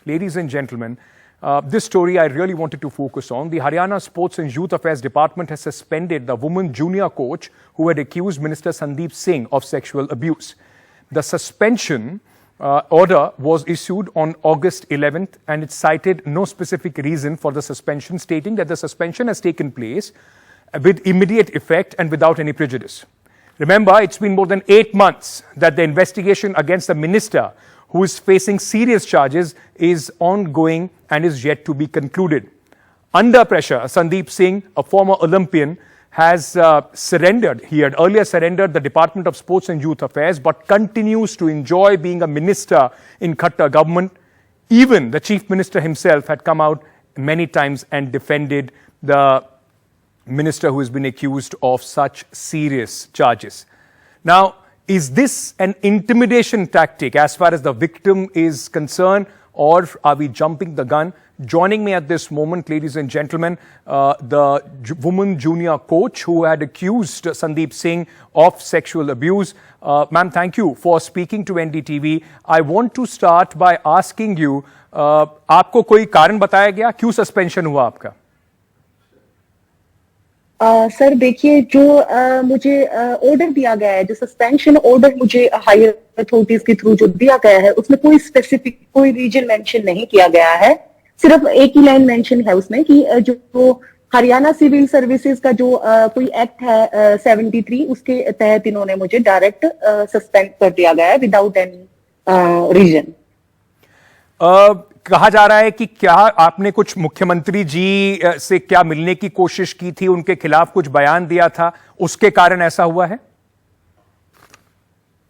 Ladies and gentlemen, this story I really wanted to focus on. The Haryana Sports and Youth Affairs Department has suspended the woman junior coach who had accused Minister Sandeep Singh of sexual abuse. The suspension order was issued on August 11th, and it cited no specific reason for the suspension, stating that the suspension has taken place with immediate effect and without any prejudice. Remember, it's been more than 8 months that the investigation against the minister, who is facing serious charges, is ongoing and is yet to be concluded. Under pressure, Sandeep Singh, a former Olympian, has surrendered. He had earlier surrendered the Department of Sports and Youth Affairs, but continues to enjoy being a minister in Khattar government. Even the Chief Minister himself had come out many times and defended the minister who has been accused of such serious charges. Now, is this an intimidation tactic as far as the victim is concerned, or are we jumping the gun? Joining me at this moment, ladies and gentlemen, the woman junior coach who had accused Sandeep Singh of sexual abuse. Ma'am, thank you for speaking to NDTV. I want to start by asking you, आपको कोई कारण बताया गया क्यों suspension हुआ आपका? Sir देखिए, जो मुझे ऑर्डर दिया गया है, जो सस्पेंशन ऑर्डर मुझे हायर अथॉरिटीज के थ्रू जो दिया गया है, उसमें कोई स्पेसिफिक कोई रीजन मेंशन नहीं किया गया है। सिर्फ एक ही लाइन मेंशन है उसमें कि जो हरियाणा सिविल सर्विसेज का जो कोई एक्ट है 73, उसके तहत इन्होंने मुझे डायरेक्ट सस्पेंड कर दिया गया है विदाउट एनी रीजन। कहा जा रहा है कि क्या आपने कुछ मुख्यमंत्री जी से क्या मिलने की कोशिश की थी, उनके खिलाफ कुछ बयान दिया था, उसके कारण ऐसा हुआ है?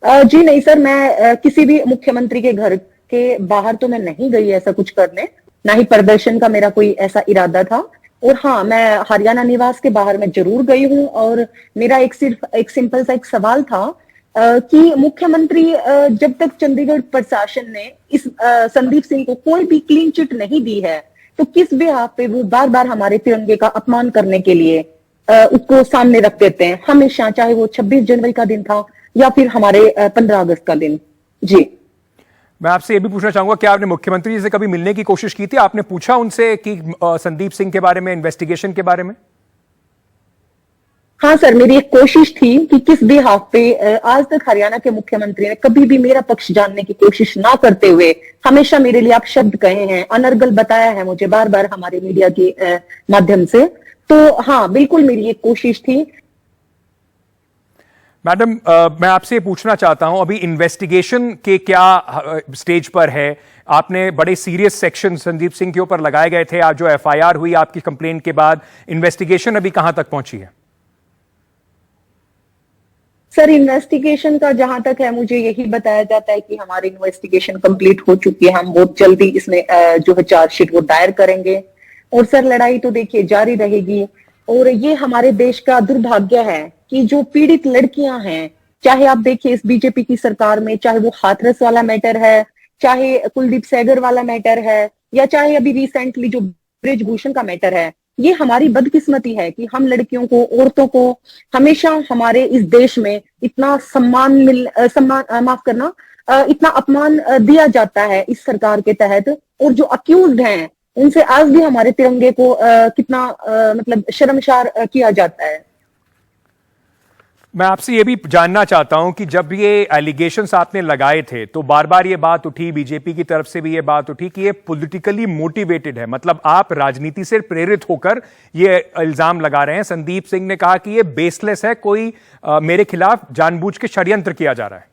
जी नहीं सर, मैं किसी भी मुख्यमंत्री के घर के बाहर तो मैं नहीं गई ऐसा कुछ करने, ना ही प्रदर्शन का मेरा कोई ऐसा इरादा था। और हाँ, मैं हरियाणा निवास के बाहर मैं जरूर गई हूँ, और मेरा सिर्फ एक सिंपल सा एक सवाल था कि मुख्यमंत्री जब तक चंडीगढ़ प्रशासन ने इस संदीप सिंह को कोई भी क्लीन चिट नहीं दी है, तो किस बिहाफ पे वो बार बार हमारे तिरंगे का अपमान करने के लिए उसको सामने रख देते हैं हमेशा, चाहे वो 26 जनवरी का दिन था या फिर हमारे 15 अगस्त का दिन। जी, मैं आपसे ये भी पूछना चाहूंगा, क्या आपने मुख्यमंत्री जी से कभी मिलने की कोशिश की थी? आपने पूछा उनसे कि संदीप सिंह के बारे में, इन्वेस्टिगेशन के बारे में? हाँ सर, मेरी एक कोशिश थी कि किस बिहाफ पे आज तक हरियाणा के मुख्यमंत्री ने कभी भी मेरा पक्ष जानने की कोशिश ना करते हुए हमेशा मेरे लिए आप शब्द कहे हैं, अनर्गल बताया है मुझे बार बार हमारे मीडिया के माध्यम से। तो हाँ, बिल्कुल मेरी एक कोशिश थी। मैडम, मैं आपसे पूछना चाहता हूं, अभी इन्वेस्टिगेशन के क्या स्टेज पर है? आपने बड़े सीरियस सेक्शन संदीप सिंह के ऊपर लगाए गए थे, आज जो एफआईआर हुई आपकी कंप्लेंट के बाद, इन्वेस्टिगेशन अभी कहां तक पहुंची है? सर, इन्वेस्टिगेशन का जहां तक है, मुझे यही बताया जाता है कि हमारी इन्वेस्टिगेशन कंप्लीट हो चुकी है, हम बहुत जल्दी इसमें जो है चार्जशीट वो दायर करेंगे। और सर, लड़ाई तो देखिए जारी रहेगी, और ये हमारे देश का दुर्भाग्य है कि जो पीड़ित लड़कियां हैं, चाहे आप देखिए इस बीजेपी की सरकार में, चाहे वो हाथरस वाला मैटर है, चाहे कुलदीप सेंगर वाला मैटर है, या चाहे अभी रिसेंटली जो ब्रिजभूषण का मैटर है, ये हमारी बदकिस्मती है कि हम लड़कियों को, औरतों को हमेशा हमारे इस देश में इतना माफ करना, इतना अपमान दिया जाता है इस सरकार के तहत। और जो अक्यूज्ड हैं, उनसे आज भी हमारे तिरंगे को कितना मतलब शर्मसार किया जाता है। मैं आपसे ये भी जानना चाहता हूं कि जब ये एलिगेशंस आपने लगाए थे, तो बार बार ये बात उठी, बीजेपी की तरफ से भी ये बात उठी कि ये पॉलिटिकली मोटिवेटेड है, मतलब आप राजनीति से प्रेरित होकर ये इल्जाम लगा रहे हैं। संदीप सिंह ने कहा कि ये बेसलेस है, कोई मेरे खिलाफ जानबूझ के षड्यंत्र किया जा रहा है।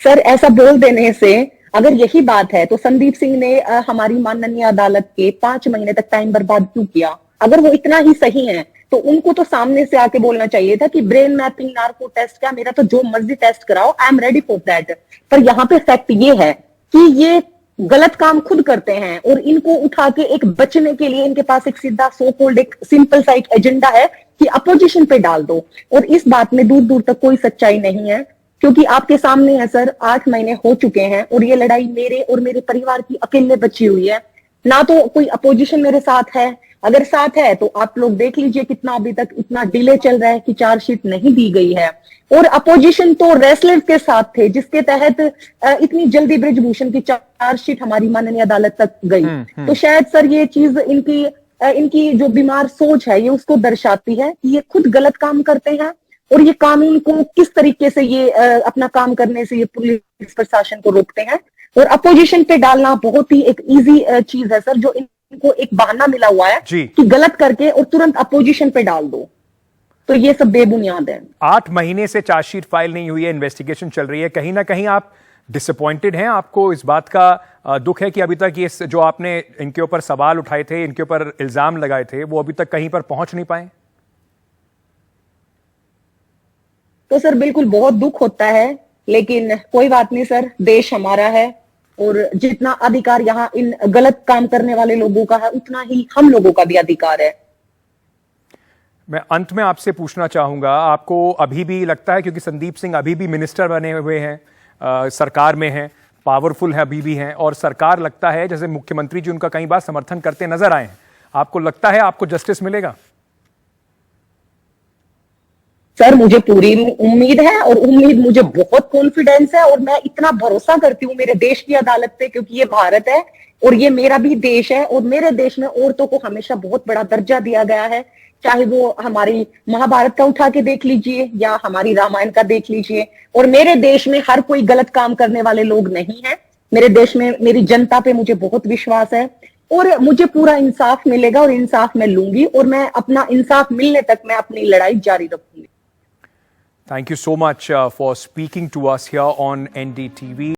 सर, ऐसा बोल देने से अगर यही बात है तो संदीप सिंह ने हमारी माननीय अदालत के 5 महीने तक टाइम बर्बाद क्यों किया? अगर वो इतना ही सही है तो उनको तो सामने से आके बोलना चाहिए था कि ब्रेन मैपिंग, नार्को टेस्ट, क्या मेरा तो जो मर्जी टेस्ट कराओ, I am ready for that. पर यहाँ पे फैक्ट ये है कि ये गलत काम खुद करते हैं, और इनको उठा के एक बचने के लिए इनके पास एक सीधा सो कॉल्ड एक सिंपल सा एक एजेंडा है कि अपोजिशन पे डाल दो। और इस बात में दूर दूर तक कोई सच्चाई नहीं है, क्योंकि आपके सामने है सर, 8 महीने हो चुके हैं और ये लड़ाई मेरे और मेरे परिवार की अकेले बची हुई है। ना तो कोई अपोजिशन मेरे साथ है अगर साथ है तो आप लोग देख लीजिए कितना अभी तक इतना डिले चल रहा है कि चार्जशीट नहीं दी गई है। और अपोजिशन तो रेसलर्स के साथ थे जिसके तहत इतनी जल्दी ब्रिजभूषण की चार्जशीट हमारी माननीय अदालत तक गई। तो शायद सर ये चीज इनकी जो बीमार सोच है ये उसको दर्शाती है कि ये खुद गलत काम करते हैं और ये कानून को किस तरीके से ये अपना काम करने से ये पुलिस प्रशासन को रोकते हैं। और अपोजिशन पे डालना बहुत ही एक इजी चीज है सर, जो इनको एक बहाना मिला हुआ है कि गलत करके और तुरंत अपोजिशन पे डाल दो, तो ये सब बेबुनियाद है। 8 महीने से चार्जशीट फाइल नहीं हुई है, इन्वेस्टिगेशन चल रही है, कहीं ना कहीं आप डिसअपॉइंटेड हैं? आपको इस बात का दुख है कि अभी तक ये जो आपने इनके ऊपर सवाल उठाए थे, इनके ऊपर इल्जाम लगाए थे, वो अभी तक कहीं पर पहुंच नहीं पाए? तो सर बिल्कुल बहुत दुख होता है, लेकिन कोई बात नहीं सर, देश हमारा है और जितना अधिकार यहाँ इन गलत काम करने वाले लोगों का है उतना ही हम लोगों का भी अधिकार है। मैं अंत में आपसे पूछना चाहूंगा, आपको अभी भी लगता है, क्योंकि संदीप सिंह अभी भी मिनिस्टर बने हुए हैं, सरकार में हैं, पावरफुल है, अभी भी हैं, और सरकार लगता है जैसे मुख्यमंत्री जी उनका कई बार समर्थन करते नजर आए हैं, आपको लगता है आपको जस्टिस मिलेगा? सर मुझे पूरी उम्मीद है और उम्मीद मुझे बहुत कॉन्फिडेंस है और मैं इतना भरोसा करती हूँ मेरे देश की अदालत पे, क्योंकि ये भारत है और ये मेरा भी देश है और मेरे देश में औरतों को हमेशा बहुत बड़ा दर्जा दिया गया है। चाहे वो हमारी महाभारत का उठा के देख लीजिए या हमारी रामायण का देख लीजिए, और मेरे देश में हर कोई गलत काम करने वाले लोग नहीं है। मेरे देश में मेरी जनता पे मुझे बहुत विश्वास है और मुझे पूरा इंसाफ मिलेगा और इंसाफ मैं लूंगी और मैं अपना इंसाफ मिलने तक मैं अपनी लड़ाई जारी रखूंगी। Thank you so much for speaking to us here on NDTV.